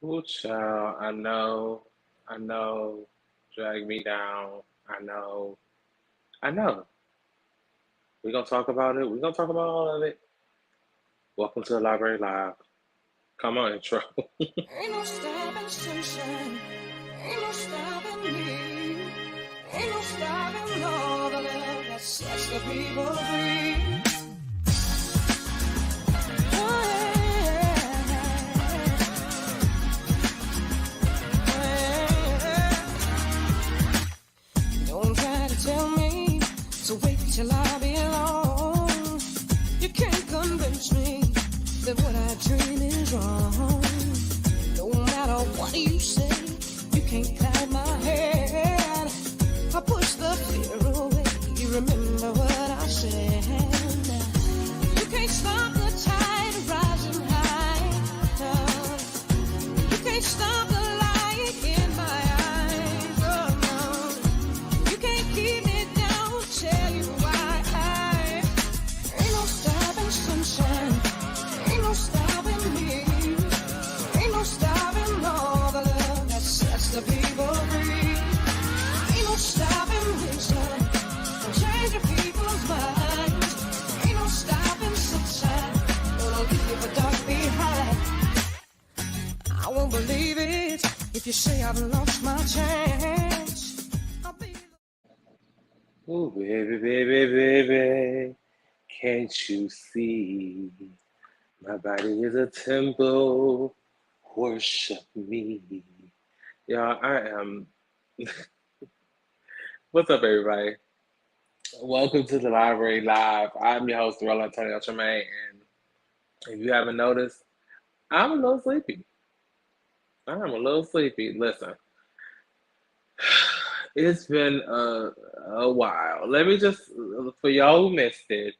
Ooh, child, I know, drag me down. I know. We're gonna talk about it. We're gonna talk about all of it. Welcome to the library live. Come on, intro. Ain't no stopping sunshine. Ain't no stopping me. Ain't no stopping all the love that sets the people free. Oh, yeah. Don't try to tell me to wait till I belong. You can't convince me that what I dream is wrong. No matter what you say, you can't cloud my head. I push the fear away. You remember what I said. You can't stop the tide rising high. No. You can't stop the light in my eyes. Oh no. You can't keep me down. Tell you why. Ain't no stopping sunshine. Ain't no stopping me. Ain't no stopping all the love that sets the people free. Ain't no stopping wisdom from changing people's minds. Ain't no stopping sunshine. Gonna leave a dark behind. I won't believe it if you say I've lost my chance. I'll be Ooh, baby, baby, baby. Can't you see? My body is a temple. Worship me. Y'all, I am. What's up, everybody? Welcome to the library live. I'm your host, Roland Antonio Tremaine, and if you haven't noticed, I'm a little sleepy. I'm a little sleepy. Listen, it's been a while. Let me just, for y'all who missed it,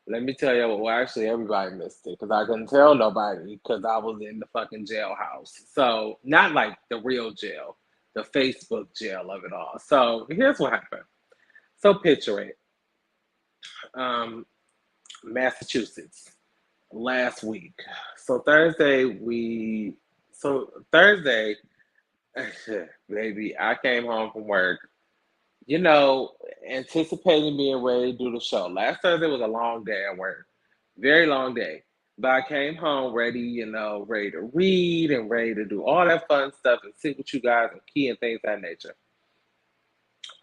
let me tell you, well, actually, everybody missed it because I couldn't tell nobody because I was in the fucking jailhouse. So, not like the real jail, the Facebook jail of it all. So, here's what happened. So, picture it. Um, Massachusetts last week. So Thursday, baby, I came home from work, you know, anticipating being ready to do the show. Last Thursday was a long day at work, very long day. But I came home ready, ready to read and ready to do all that fun stuff and sit with you guys and key and things of that nature.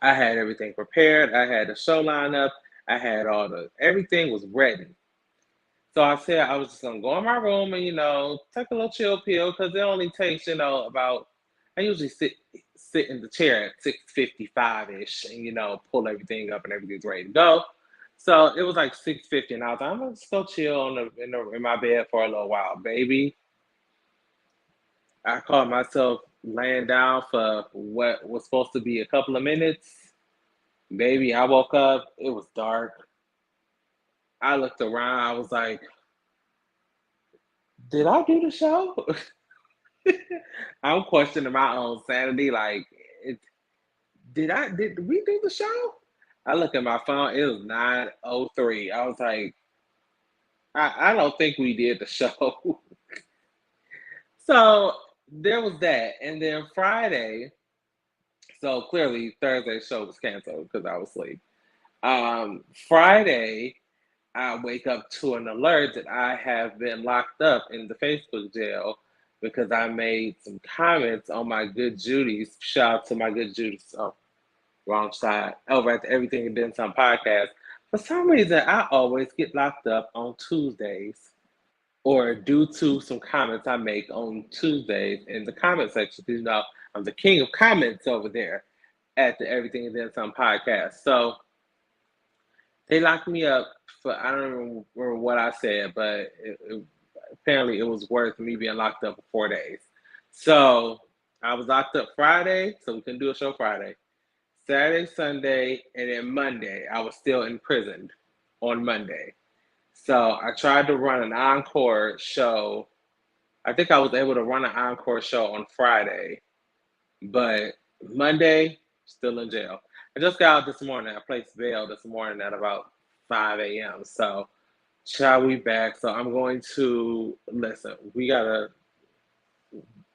I had everything prepared. I had the show lined up. I had everything was ready. So I said I was just gonna go in my room and take a little chill pill because it only takes about I usually sit in the chair at 6:55 ish and pull everything up and everything's ready to go. So it was like 6:50 and I was like I'm gonna just go chill in my bed for a little while, baby. I caught myself laying down for what was supposed to be a couple of minutes. Baby, I woke up. It was dark. I looked around. I was like, did I do the show? I'm questioning my own sanity. Like, it, did we do the show? I look at my phone. It was 9:03. I was like, I don't think we did the show. So there was that, and then Friday. So clearly Thursday's show was canceled because I was asleep. Friday, I wake up to an alert that I have been locked up in the Facebook jail because I made some comments on my Good Judy's. Shout out to my Good Judy's. Oh, wrong side. Over at the Everything and Then Some podcast. For some reason, I always get locked up on Tuesdays or due to some comments I make on Tuesdays in the comment section. I'm the king of comments over there at the Everything and Then Some podcast. So they locked me up for I don't remember what I said, but apparently it was worth me being locked up for 4 days. So I was locked up Friday, so we couldn't do a show Friday. Saturday, Sunday, and then Monday, I was still imprisoned on Monday. So I tried to run an encore show. I think I was able to run an encore show on Friday, but Monday, still in jail. I just got out this morning. I placed bail this morning at about 5 a.m. So, shall we back? So, I'm going to listen. We gotta.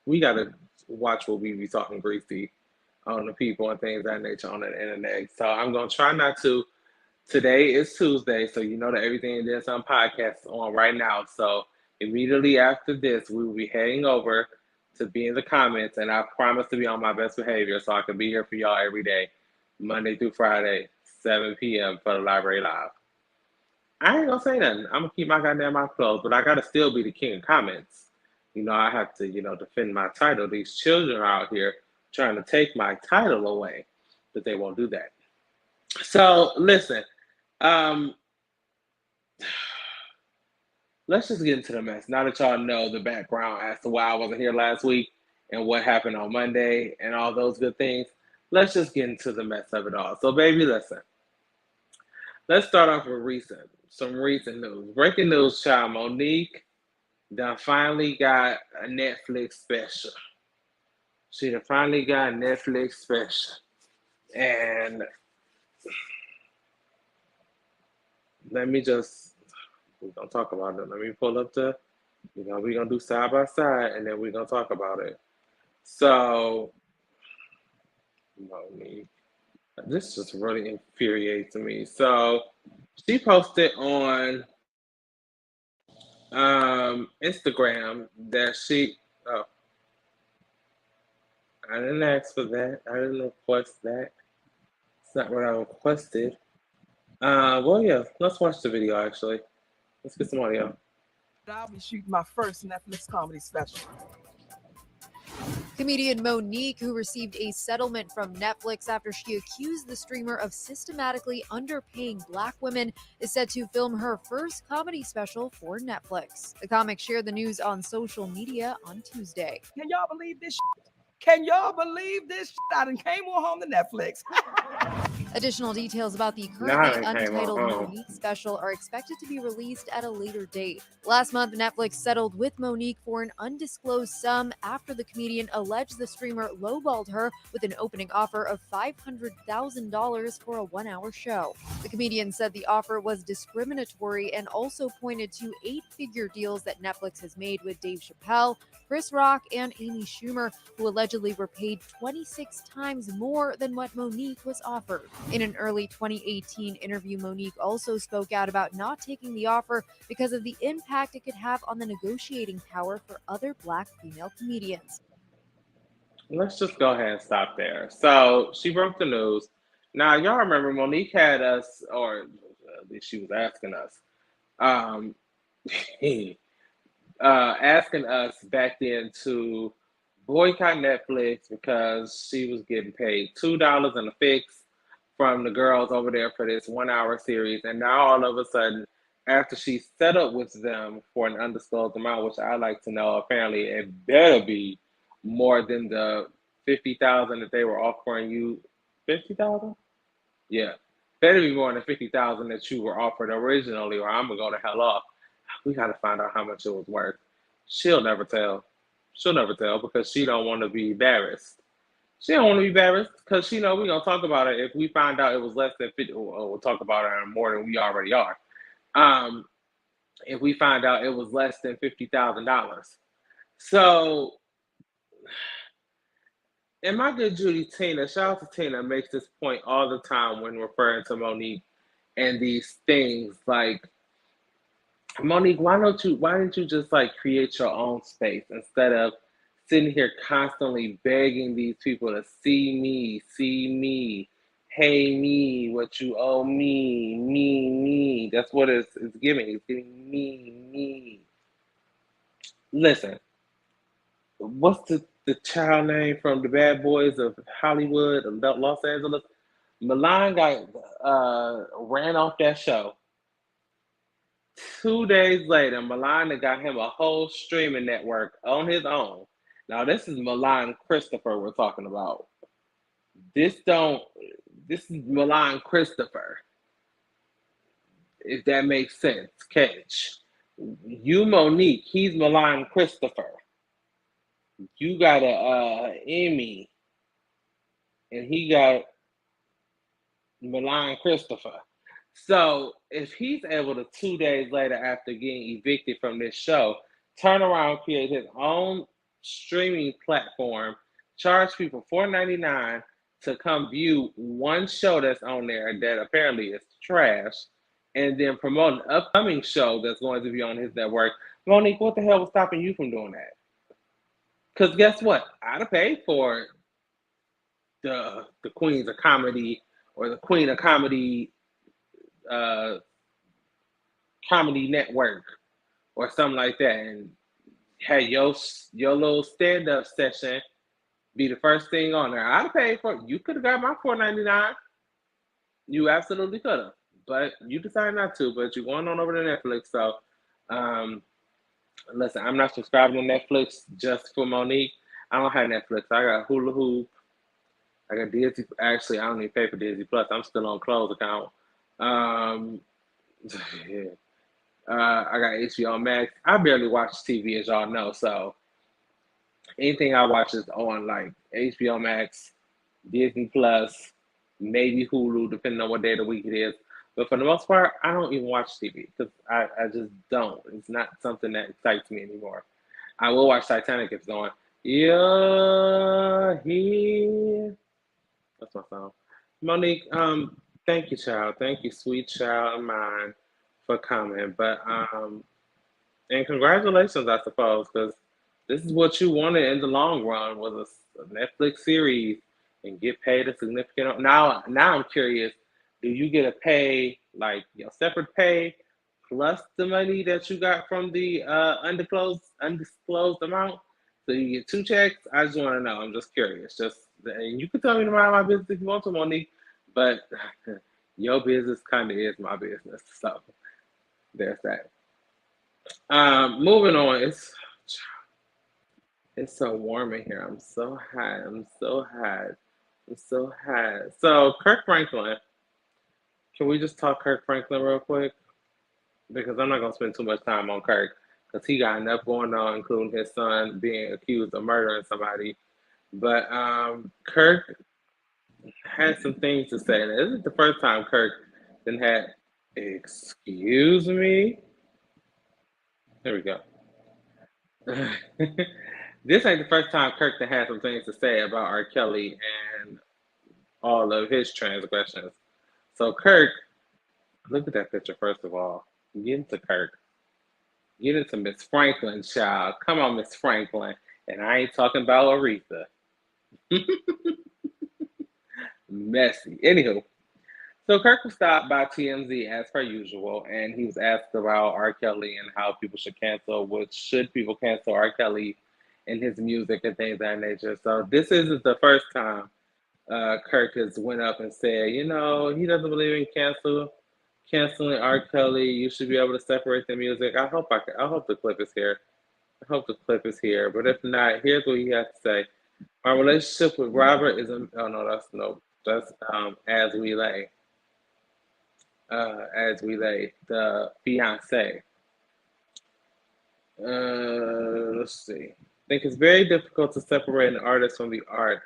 we gotta watch what we be talking greasy on the people and things of that nature on the internet. So I'm gonna try not to. Today is Tuesday, so you know that everything that's on podcast on right now. So immediately after this, we will be heading over to be in the comments, and I promise to be on my best behavior so I can be here for y'all every day, Monday through Friday, 7 p.m. for the Library Live. I ain't gonna say nothing. I'm gonna keep my goddamn mouth closed, but I gotta still be the king of comments. I have to, defend my title. These children are out here trying to take my title away, but they won't do that. So listen, um, let's just get into the mess. Now that y'all know the background as to why I wasn't here last week and what happened on Monday and all those good things, let's just get into the mess of it all. So, baby, listen. Let's start off with some recent news. Breaking news, child. Monique done finally got a Netflix special. She done finally got a Netflix special. And let me just, we're going to talk about it. Let me pull up we're going to do side by side and then we're going to talk about it. So, Monique, this just really infuriates me. So, she posted on Instagram that oh, I didn't ask for that. I didn't request that. It's not what I requested. Well, yeah, let's watch the video actually. Let's get some audio. I'll be shooting my first Netflix comedy special. Comedian Monique, who received a settlement from Netflix after she accused the streamer of systematically underpaying Black women, is set to film her first comedy special for Netflix. The comic shared the news on social media on Tuesday. Can y'all believe this? Can y'all believe this? I done came on home to Netflix. Additional details about the currently untitled Monique special are expected to be released at a later date. Last month, Netflix settled with Monique for an undisclosed sum after the comedian alleged the streamer lowballed her with an opening offer of $500,000 for a one-hour show. The comedian said the offer was discriminatory and also pointed to 8-figure deals that Netflix has made with Dave Chappelle, Chris Rock, and Amy Schumer, who allegedly were paid 26 times more than what Monique was offered. In an early 2018 interview, Monique also spoke out about not taking the offer because of the impact it could have on the negotiating power for other Black female comedians. Let's just go ahead and stop there. So she broke the news. Now, y'all remember Monique had us, or at least she was asking us, asking us back then to boycott Netflix because she was getting paid $2 and a fix from the girls over there for this 1 hour series. And now all of a sudden, after she settled with them for an undisclosed amount, which I like to know, apparently it better be more than the 50,000 that they were offering you. 50,000? Yeah. Better be more than 50,000 that you were offered originally, or I'm gonna go to hell off. We gotta find out how much it was worth. She'll never tell. She'll never tell because she don't want to be embarrassed. She don't want to be embarrassed because she know we're gonna talk about it if we find out it was less than 50. We'll talk about it more than we already are. If we find out it was less than $50,000. So, and my good Judy Tina, shout out to Tina, makes this point all the time when referring to Monique and these things like, Monique, why didn't you just like create your own space instead of sitting here constantly begging these people to see me, pay me what you owe me. That's what it's giving. It's giving me. Listen, what's the child name from the Bad Boys of Hollywood, Los Angeles? Milan got ran off that show. 2 days later, Milan got him a whole streaming network on his own. Now, this is Milan Christopher we're talking about. This is Milan Christopher. If that makes sense, catch. You Monique, he's Milan Christopher. You got a Emmy, and he got Milan Christopher. So if he's able to 2 days later after getting evicted from this show, turn around, create his own streaming platform, charge people $4.99 to come view one show that's on there that apparently is trash, and then promote an upcoming show that's going to be on his network. Monique, what the hell was stopping you from doing that? Because guess what? I'd have paid for the Queens of Comedy or the Queen of Comedy uh, Comedy Network or something like that, and had your little stand up session be the first thing on there. I'd have paid for it. You could have got my $4.99. You absolutely could have, but you decided not to. But you're going on over to Netflix, so listen. I'm not subscribing to Netflix just for Monique. I don't have Netflix. I got Hula Hoop. I got Disney. Actually, I don't even pay for Disney Plus. I'm still on closed account. Yeah. I got HBO Max. I barely watch TV, as y'all know. So anything I watch is on like HBO Max, Disney Plus, maybe Hulu, depending on what day of the week it is. But for the most part, I don't even watch TV because I just don't. It's not something that excites me anymore. I will watch Titanic if it's on. Yeah, here. That's my song. Monique, thank you, child. Thank you, sweet child of mine, for coming. But and congratulations, I suppose, because this is what you wanted in the long run was a Netflix series and get paid a significant. Now I'm curious. Do you get a pay like your separate pay plus the money that you got from the undisclosed amount? So you get two checks. I just want to know. I'm just curious. And you can tell me to mind my business if you want to, Monique, but your business kind of is my business. So there's that. Moving on. It's so warm in here. I'm so hot. I'm so hot. I'm so hot. So Kirk Franklin. Can we just talk Kirk Franklin real quick? Because I'm not gonna spend too much time on Kirk because he got enough going on, including his son being accused of murdering somebody. But Kirk had some things to say. And this is the first time Kirk then had, excuse me. There we go. This ain't the first time Kirk had some things to say about R. Kelly and all of his transgressions. So Kirk, look at that picture first of all. Get into Kirk. Get into Miss Franklin, child. Come on, Miss Franklin. And I ain't talking about Aretha. Messy. Anywho, so Kirk was stopped by TMZ as per usual, and he was asked about R. Kelly and how people should cancel, should people cancel R. Kelly and his music and things of that nature. So this isn't the first time Kirk has went up and said, he doesn't believe in canceling R. Kelly. You should be able to separate the music. I hope the clip is here. But if not, here's what he has to say. My relationship with Robert is that's As We Lay. As We Lay, the fiance. Let's see. I think it's very difficult to separate an artist from the art.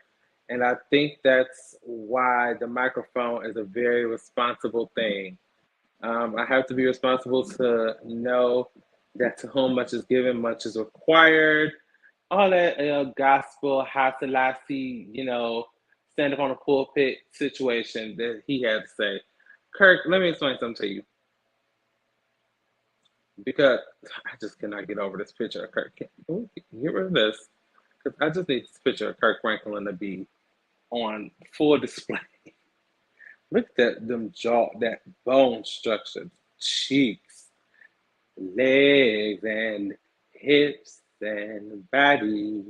And I think that's why the microphone is a very responsible thing. I have to be responsible to know that to whom much is given, much is required. All that gospel, Hasalasi, stand up on a pulpit situation that he had to say. Kirk, let me explain something to you. Because I just cannot get over this picture of Kirk. Can we get rid of this? Because I just need this picture of Kirk Franklin to be on full display. Look at that bone structure, cheeks, legs, and hips, and body,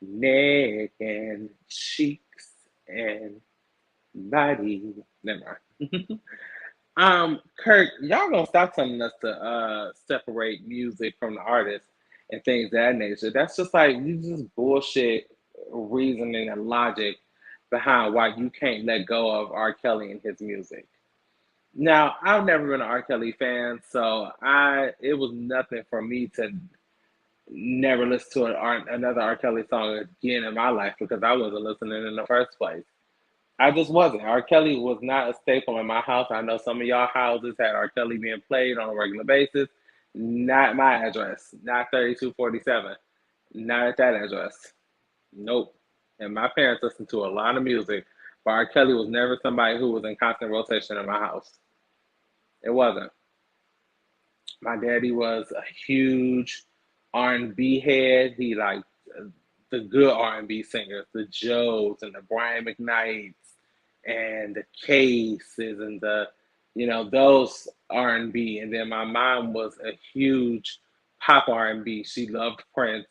neck, and cheeks, and body. Never mind. Kirk, y'all gonna stop telling us to separate music from the artist and things of that nature. That's just like just bullshit reasoning and logic behind why you can't let go of R. Kelly and his music. Now, I've never been an R. Kelly fan, so it was nothing for me to never listen to another R. Kelly song again in my life because I wasn't listening in the first place. I just wasn't. R. Kelly was not a staple in my house. I know some of y'all houses had R. Kelly being played on a regular basis. Not my address. Not 3247. Not at that address. Nope. And my parents listened to a lot of music, but R. Kelly was never somebody who was in constant rotation in my house. It wasn't. My daddy was a huge R&B head. He liked the good R&B singers, the Joes and the Brian McKnights and the Cases and those R&B. And then my mom was a huge pop R&B. She loved Prince.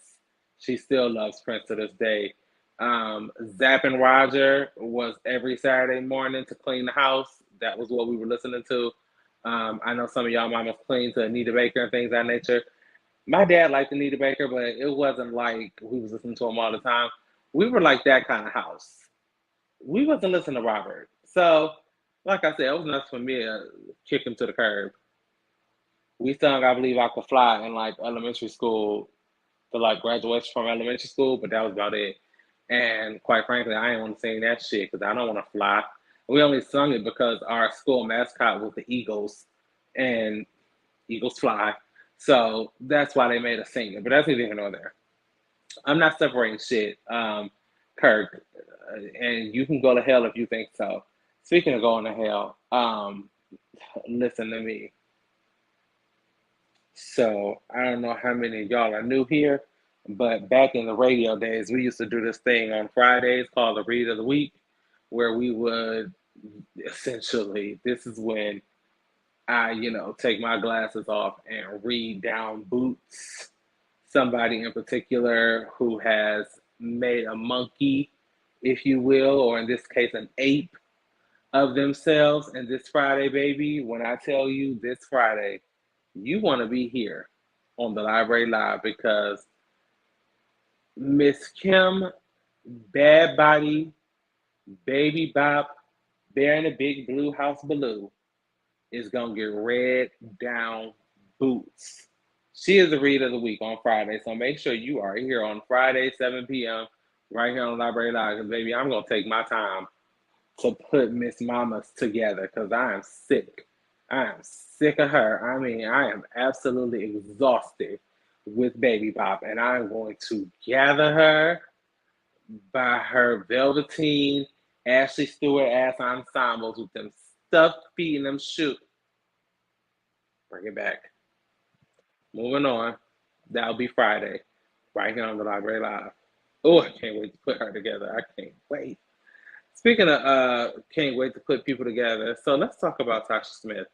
She still loves Prince to this day. Zapp and Roger was every Saturday morning to clean the house. That was what we were listening to. I know some of y'all mamas clean to Anita Baker and things of that nature. My dad liked Anita Baker, but it wasn't like we was listening to him all the time. We were like that kind of house. We wasn't listening to Robert. So, like I said, it was nothing for me to kick him to the curb. We sung I Believe I Could Fly in like elementary school to like graduation from elementary school, but that was about it. And quite frankly, I didn't want to sing that shit because I don't want to fly. We only sung it because our school mascot was the Eagles, and Eagles fly. So that's why they made us sing it. But that's neither here nor there. I'm not separating shit, Kirk, and you can go to hell if you think so. Speaking of going to hell, listen to me. So I don't know how many of y'all are new here, but back in the radio days, we used to do this thing on Fridays called the Read of the Week, where we would essentially, this is when I, take my glasses off and read down Boots, somebody in particular who has made a monkey, if you will, or in this case, an ape of themselves. And this Friday, baby, when I tell you this Friday, you want to be here on the Library Live because Miss Kim, Bad Body, Baby Bop, Bear in the Big Blue House Baloo is going to get red down boots. She is the read of the week on Friday, so make sure you are here on Friday, 7 p.m., right here on Library Live, because, baby, I'm going to take my time to put Miss Mamas together because I am sick. I am sick of her. I mean, I am absolutely exhausted with Baby Bop, and I'm going to gather her by her velveteen Ashley Stewart ass ensembles with them stuffed feet and them shoes. Bring it back. Moving on. That'll be Friday, right here on the Library Live. Oh, I can't wait to put her together. I can't wait. Speaking of can't wait to put people together, so let's talk about Tasha Smith.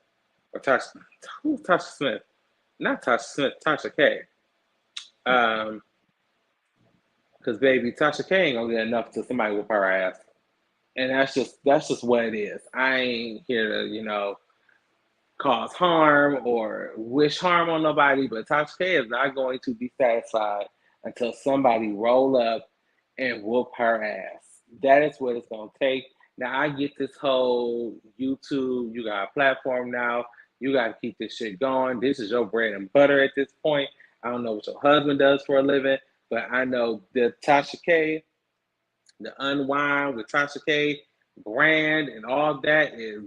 Or Tasha, who's Tasha Smith? Not Tasha Smith, Tasha K. Because baby, Tasha K ain't gonna get enough to somebody with her ass, and that's just what it is. I ain't here to cause harm or wish harm on nobody, but Tasha K is not going to be satisfied until somebody roll up and whoop her ass. That is what it's gonna take. Now I get this whole YouTube, you got a platform now, you gotta keep this shit going. This is your bread and butter at this point. I don't know what your husband does for a living, but I know the Tasha K, the Unwind with Tasha K brand and all that is,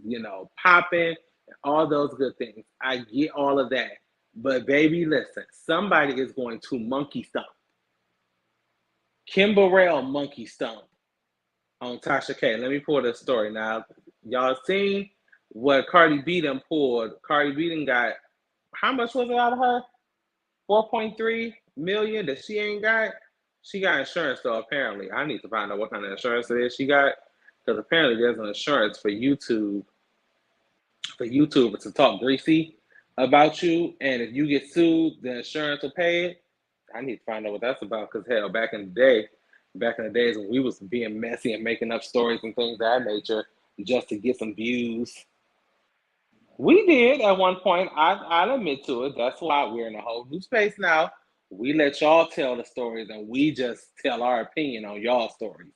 popping and all those good things. I get all of that. But baby, listen, somebody is going to monkey stomp. Kim Burrell monkey stomp on Tasha K. Let me pull this story now. Y'all seen what Cardi B done pulled? Cardi B done got, how much was it out of her? 4.3 million that she ain't got. She got insurance though, apparently. I need to find out what kind of insurance it is she got. Because apparently there's an insurance for YouTubers to talk greasy about you. And if you get sued, the insurance will pay it. I need to find out what that's about. Because hell, back in the days when we was being messy and making up stories and things of that nature just to get some views. We did at one point. I'll admit to it. That's why we're in a whole new space now. We let y'all tell the stories and we just tell our opinion on y'all stories.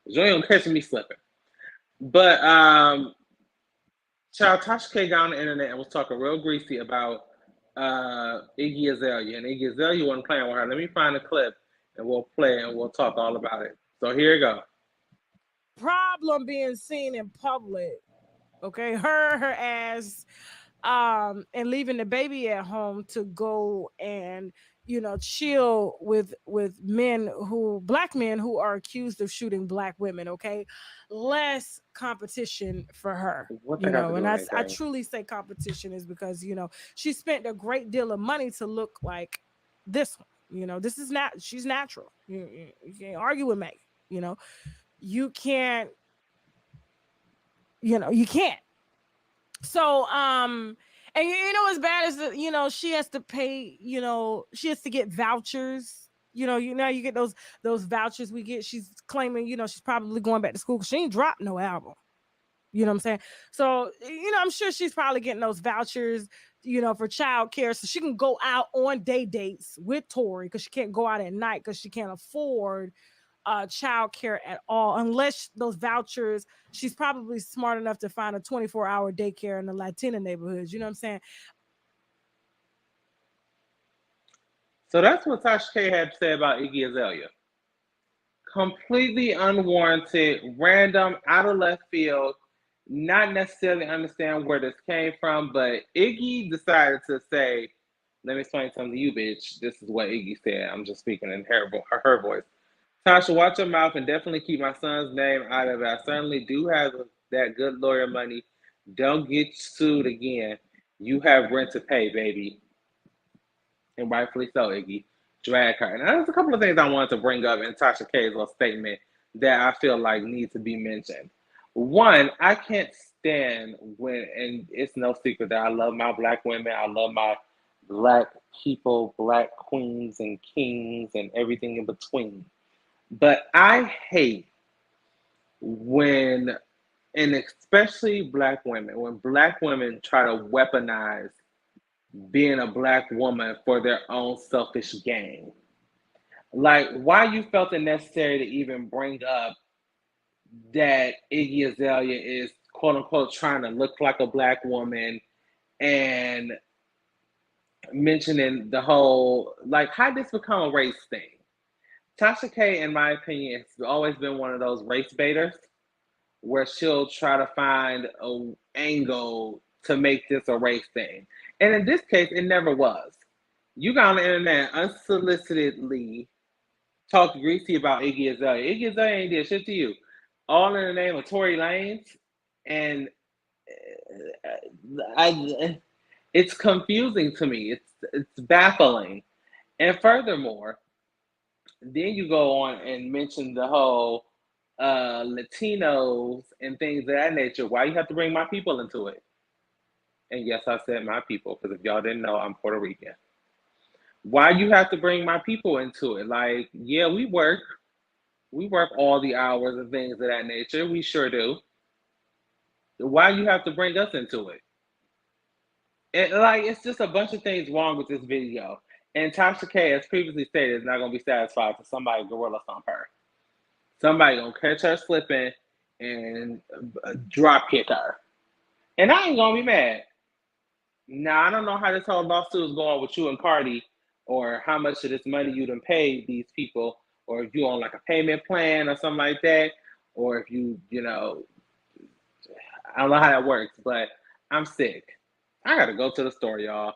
You ain't gonna catch me slipping. But child Tasha K got on the internet and was talking real greasy about Iggy Azalea. And Iggy Azalea wasn't playing with her. Let me find a clip and we'll play and we'll talk all about it. So here you go. Problem being seen in public. Okay, her ass and leaving the baby at home to go and chill with black men who are accused of shooting black women. Okay, less competition for her. What they got to do And with I anything? truly say competition is because she spent a great deal of money to look like this one. This is not she's natural. You can't argue with Meg. You know, you can't. You can't. So, and as bad as she has to pay, she has to get vouchers. You get those vouchers we get. She's claiming, she's probably going back to school because she ain't dropped no album. You know what I'm saying? So, I'm sure she's probably getting those vouchers, for childcare so she can go out on day dates with Tori because she can't go out at night because she can't afford childcare at all unless those vouchers. She's probably smart enough to find a 24-hour daycare in the Latina neighborhoods. You know what I'm saying? So that's what Tasha K had to say about Iggy Azalea. Completely unwarranted, random, out of left field, not necessarily understand where this came from, but Iggy decided to say, let me explain something to you, bitch. This is what Iggy said. I'm just speaking in her voice. Tasha, watch your mouth and definitely keep my son's name out of it. I certainly do have that good lawyer money. Don't get sued again. You have rent to pay, baby. And rightfully so, Iggy. Drag her. And there's a couple of things I wanted to bring up in Tasha K's little statement that I feel like need to be mentioned. One, I can't stand when, and it's no secret that I love my black women, I love my black people, black queens and kings and everything in between. But I hate when, and especially black women, when black women try to weaponize being a black woman for their own selfish gain. Like, why you felt it necessary to even bring up that Iggy Azalea is quote unquote trying to look like a black woman and mentioning the whole, like, how did this become a race thing? Tasha K, in my opinion, has always been one of those race baiters where she'll try to find an angle to make this a race thing. And in this case, it never was. You got on the internet unsolicitedly talked greasy about Iggy Azalea. Iggy Azalea ain't did shit to you. All in the name of Tory Lanez. And it's confusing to me. It's baffling. And furthermore, then you go on and mention the whole Latinos and things of that nature. Why you have to bring my people into it? And yes, I said my people, because if y'all didn't know, I'm Puerto Rican. Why you have to bring my people into it? Like, yeah, we work all the hours and things of that nature. We sure do. Why you have to bring us into it? And like, it's just a bunch of things wrong with this video. And Tasha K, as previously stated, is not gonna be satisfied for somebody gorilla stomp her. Somebody gonna catch her slipping and drop kick her. And I ain't gonna be mad. Now, I don't know how this whole lawsuit is going with you and Cardi, or how much of this money you done paid these people, or if you on like a payment plan or something like that, or if I don't know how that works, but I'm sick. I gotta go to the store, y'all.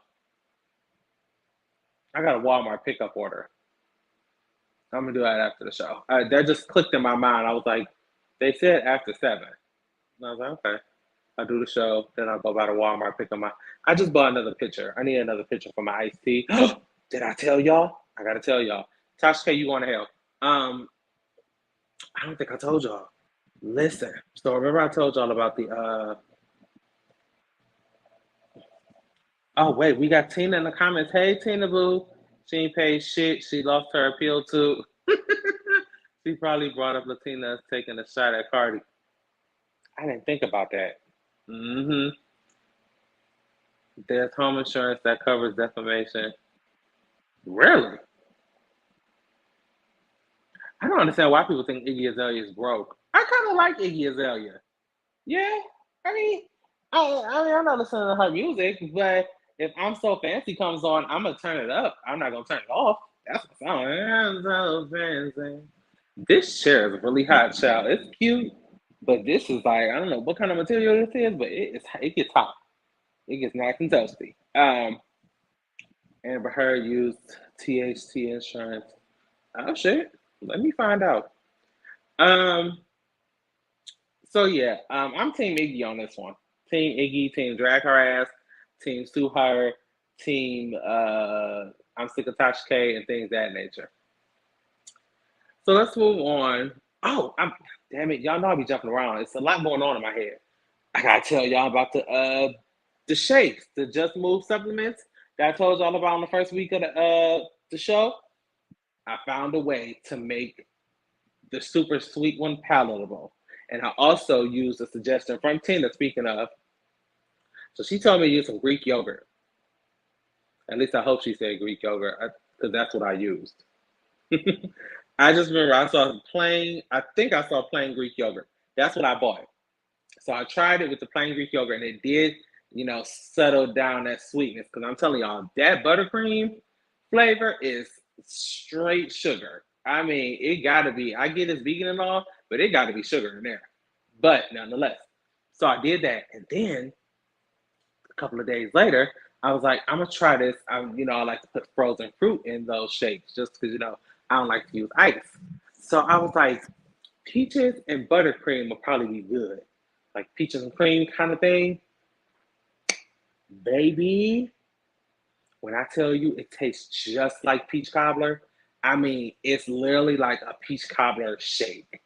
I got a Walmart pickup order. I'm gonna do that after the show. That just clicked in my mind. I was like, they said after 7. And I was like, okay. I'll do the show, then I'll go by the Walmart, pick up I just bought another pitcher. I need another pitcher for my iced tea. Did I tell y'all? I gotta tell y'all. Tasha K, you going to hell. I don't think I told y'all. Listen. So remember I told y'all about the oh wait, we got Tina in the comments. Hey Tina Boo. She ain't paid shit. She lost her appeal too. She probably brought up Latina taking a shot at Cardi. I didn't think about that. Mm-hmm. There's home insurance that covers defamation. Really? I don't understand why people think Iggy Azalea is broke. I kind of like Iggy Azalea. Yeah, I mean, I'm not listening to her music, but if I'm So Fancy comes on, I'm gonna turn it up. I'm not gonna turn it off. That's the song. I'm so fancy. This chair is really hot, child. It's cute, but this is like, I don't know what kind of material this is, but it gets hot. It gets nice and toasty. Amber Heard used THT insurance. Oh shit. Let me find out. Um. So yeah. I'm Team Iggy on this one. Team Iggy. Team drag her ass. Team sue her. Team. I'm sick of Tasha K and things of that nature. So let's move on. Oh, damn it, y'all know I be jumping around. It's a lot going on in my head. I gotta tell y'all about the shakes, the Just Move supplements that I told y'all about on the first week of the show. I found a way to make the super sweet one palatable. And I also used a suggestion from Tina, speaking of. So she told me to use some Greek yogurt. At least I hope she said Greek yogurt, because that's what I used. I just remember I think I saw plain Greek yogurt. That's what I bought. So I tried it with the plain Greek yogurt, and it did, settle down that sweetness. Because I'm telling y'all, that buttercream flavor is straight sugar. I mean, it gotta be. I get it's vegan and all, but it gotta be sugar in there. But nonetheless, so I did that, and then a couple of days later, I was like, I'm gonna try this. I like to put frozen fruit in those shakes, just because I don't like to use ice. So I was like, peaches and buttercream will probably be good, like peaches and cream kind of thing. Baby, when I tell you it tastes just like peach cobbler, I mean, it's literally like a peach cobbler shake.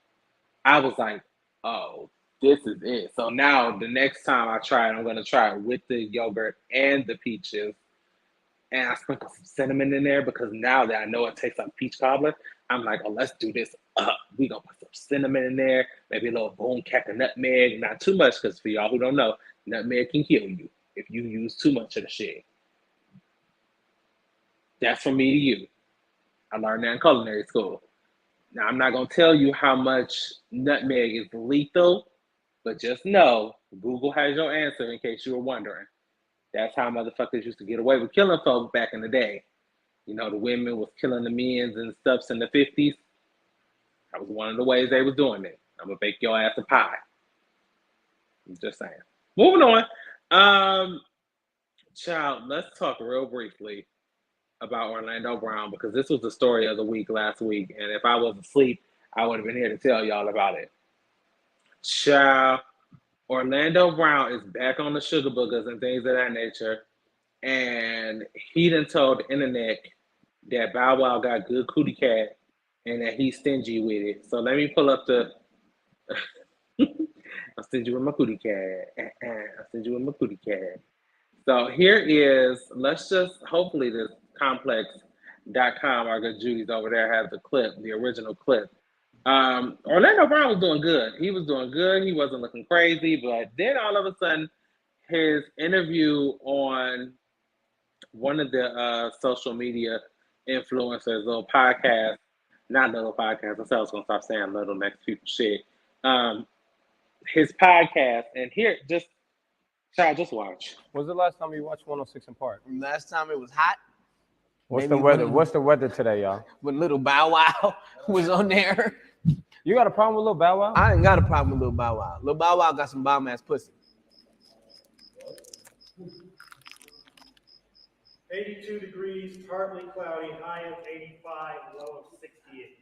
I was like, oh, this is it. So now the next time I try it, I'm going to try it with the yogurt and the peaches. And I sprinkle some cinnamon in there because now that I know it tastes like peach cobbler, I'm like, oh, let's do this up. We going to put some cinnamon in there, maybe a little bone cack of nutmeg. Not too much, because for y'all who don't know, nutmeg can kill you if you use too much of the shit. That's from me to you. I learned that in culinary school. Now, I'm not going to tell you how much nutmeg is lethal, but just know Google has your answer in case you were wondering. That's how motherfuckers used to get away with killing folks back in the day. The women was killing the men and stuff in the 50s. That was one of the ways they was doing it. I'm going to bake your ass a pie. I'm just saying. Moving on. Child, let's talk real briefly about Orlando Brown, because this was the story of the week last week, and if I was asleep, I would have been here to tell y'all about it. Child, Orlando Brown is back on the sugar boogers and things of that nature, and he done told the internet that Bow Wow got good cootie cat and that he's stingy with it. So let me pull up the I'll stingy with my cootie cat. I'll stingy with my cootie cat. So here is, let's just, hopefully this complex.com, our good Judy's over there, has the clip, the original clip. Orlando Brown was doing good. He was doing good. He wasn't looking crazy, but then all of a sudden, his interview on one of the social media influencers, little podcast, not little podcast, I said I was going to stop saying little next people shit. His podcast, and here, just watch. When's the last time you watched 106 in Park? Last time it was hot. What's the weather? What's the weather today, y'all? When Little Bow Wow was on there. You got a problem with Little Bow Wow? I ain't got a problem with Little Bow Wow. Little Bow Wow got some bomb ass pussy. 82 degrees, partly cloudy, high of 85, low of 68.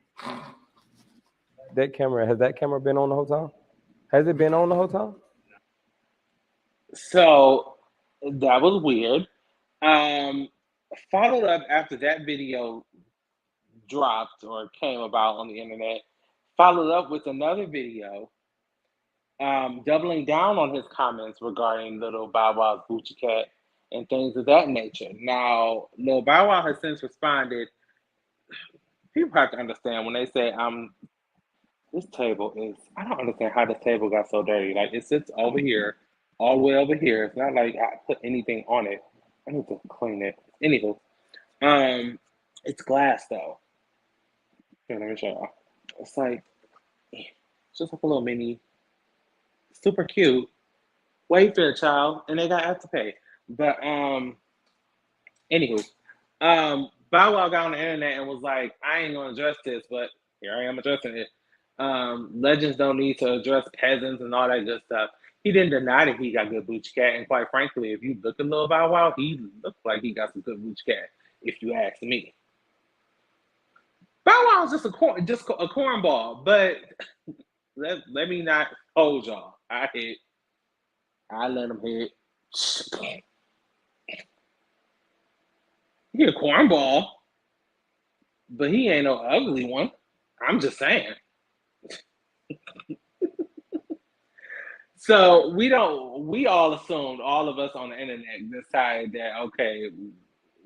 Has that camera been on the whole time? Has it been on the whole time? So that was weird. Followed up after that video dropped or came about on the internet, followed up with another video doubling down on his comments regarding Little Bow Wow's Gucci cat and things of that nature. Now, Little Bow Wow has since responded. People have to understand when they say, this table is, I don't understand how this table got so dirty. Like, it sits over here, all the way over here. It's not like I put anything on it. I need to clean it. Anywho, it's glass though. Here, let me show y'all. It's like, just like a little mini, super cute Wayfair child, and they got Afterpay. But anywho, Bow Wow got on the internet and was like, I ain't gonna address this, but here I am addressing it. Legends don't need to address peasants and all that good stuff. He didn't deny that he got good Gucci cat, and quite frankly, if you look at Lil Bow Wow, he looks like he got some good Gucci cat, if you ask me. Bow Wow's just a cornball, but let me not hold y'all. I let him hit. He a cornball, but he ain't no ugly one. I'm just saying. So we all assumed, all of us on the internet decided that, okay,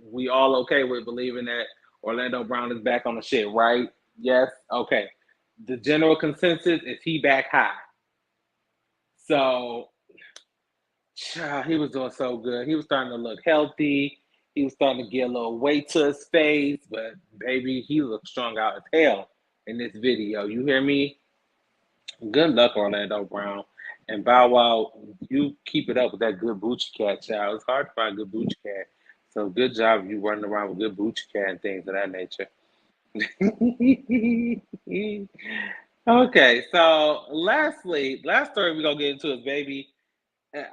we all okay with believing that Orlando Brown is back on the shit, right? Yes? Okay. The general consensus is he back high. So, he was doing so good. He was starting to look healthy. He was starting to get a little weight to his face, but baby, he looked strung out as hell in this video. You hear me? Good luck, Orlando Brown. And Bow Wow, you keep it up with that good Boochie Cat, child. It's hard to find good Boochie Cat. So good job you running around with good Boochie Cat and things of that nature. Okay, so last story we're going to get into is, baby,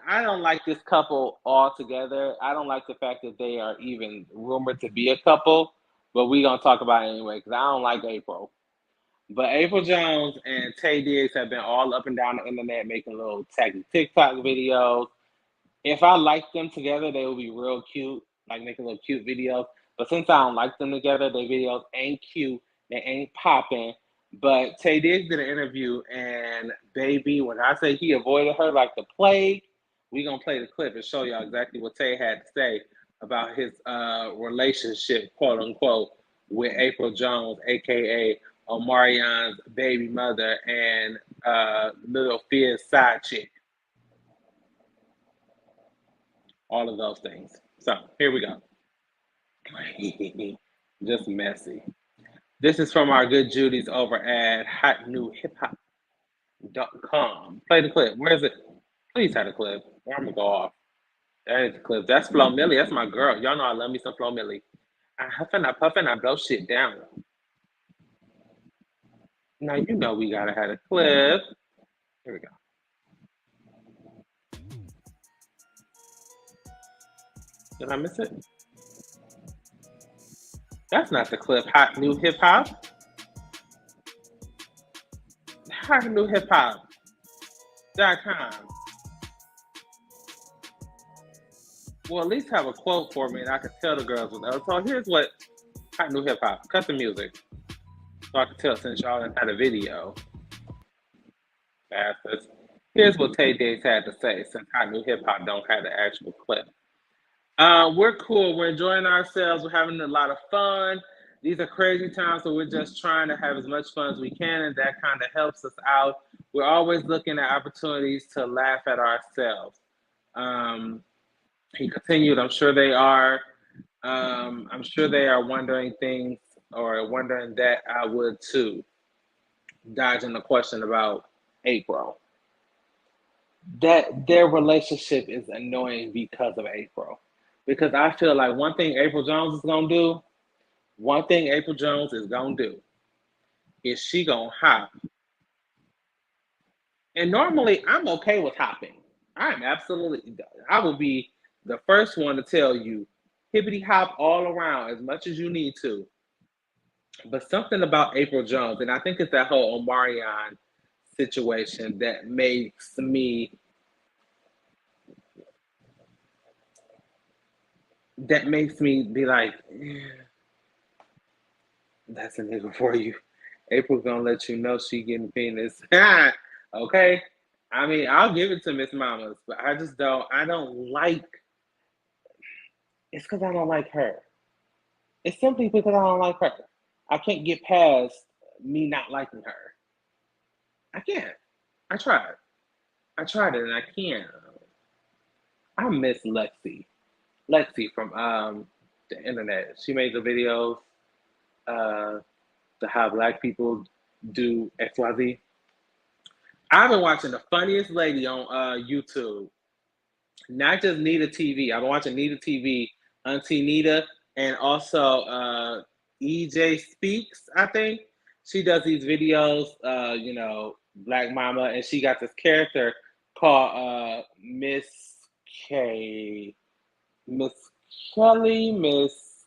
I don't like this couple altogether. I don't like the fact that they are even rumored to be a couple, but we're going to talk about it anyway because I don't like Apryl. But Apryl Jones and Taye Diggs have been all up and down the internet making little tacky TikTok videos. If I liked them together, they would be real cute, like making little cute videos. But since I don't like them together, their videos ain't cute, they ain't popping. But Taye Diggs did an interview, and baby, when I say he avoided her like the plague, we're going to play the clip and show y'all exactly what Taye had to say about his relationship, quote unquote, with Apryl Jones, aka Omarion's baby mother and Little Fizz side chick. All of those things. So here we go. Just messy. This is from our good Judy's over at hotnewhiphop.com. Play the clip. Where is it? Please have the clip. Or I'm gonna go off. That is the clip. That's Flo Milli. That's my girl. Y'all know I love me some Flo Milli. I huff and I puff and I blow shit down. Now you know we gotta have a clip. Here we go. Did I miss it? That's not the clip. Hot New Hip Hop. HotNewHipHop.com. Well, at least have a quote for me and I can tell the girls what else. So here's what Hot New Hip Hop. Cut the music. So I can tell since y'all had a video. Bastards. Here's what Taye Diggs had to say since Hot New Hip Hop don't have the actual clip. We're cool. We're enjoying ourselves. We're having a lot of fun. These are crazy times, so we're just trying to have as much fun as we can, and that kind of helps us out. We're always looking at opportunities to laugh at ourselves. He continued, I'm sure they are wondering things or wondering that I would too. Dodging the question about Apryl. That their relationship is annoying because of Apryl. Because I feel like one thing Apryl Jones is going to do is she going to hop. And normally I'm okay with hopping. I will be the first one to tell you, hippity hop all around as much as you need to. But something about Apryl Jones, and I think it's that whole Omarion situation that makes me be like, that's a nigga for you. April's gonna let you know she getting penis. Okay? I mean, I'll give it to Miss Mamas, but I don't like, it's because I don't like her. It's simply because I don't like her. I can't get past me not liking her. I can't. I tried it and I can't. I miss Lexi from the internet. She made the videos to how black people do XYZ. I've been watching the funniest lady on YouTube. Not just Nita TV. I've been watching Nita TV, Auntie Nita, and also EJ Speaks, I think. She does these videos, Black Mama, and she got this character called Miss K. Miss Kelly, Miss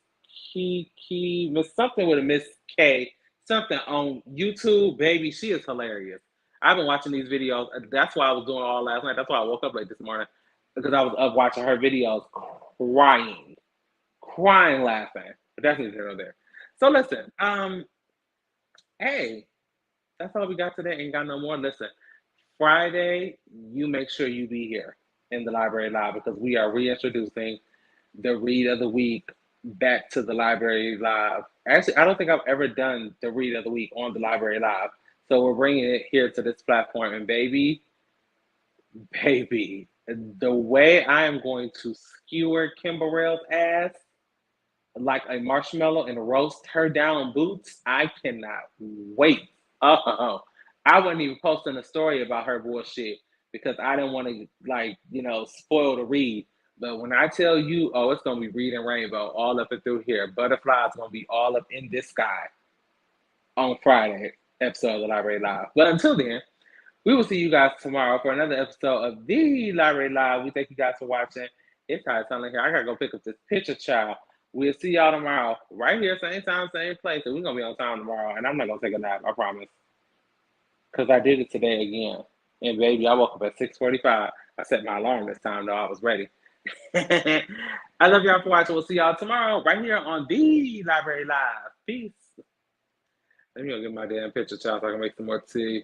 Kiki, Miss something with a Miss K something on YouTube, baby. She is hilarious. I've been watching these videos. That's why I was doing all last night. That's why I woke up late this morning because I was up watching her videos, crying, laughing. But that's neither here nor there. So listen, hey, that's all we got today. Ain't got no more. Listen, Friday, you make sure you be here in the Library Live because we are reintroducing the read of the week back to the Library Live. Actually, I don't think I've ever done the read of the week on the Library Live. So we're bringing it here to this platform. And baby, the way I am going to skewer Kim Burrell's ass like a marshmallow and roast her down boots, I cannot wait. Oh, I wasn't even posting a story about her bullshit because I didn't want to, spoil the read. But when I tell you, oh, it's going to be reading rainbow all up and through here. Butterflies going to be all up in this sky on Friday episode of the Library Live. But until then, we will see you guys tomorrow for another episode of the Library Live. We thank you guys for watching. It's kind of something here. I got to go pick up this picture, child. We'll see y'all tomorrow. Right here, same time, same place. And we're going to be on time tomorrow. And I'm not going to take a nap, I promise. Because I did it today again. And baby, I woke up at 6:45. I set my alarm this time, though. I was ready. I love y'all for watching. We'll see y'all tomorrow right here on the Library Live. Peace. Let me go get my damn picture, child, so I can make some more tea.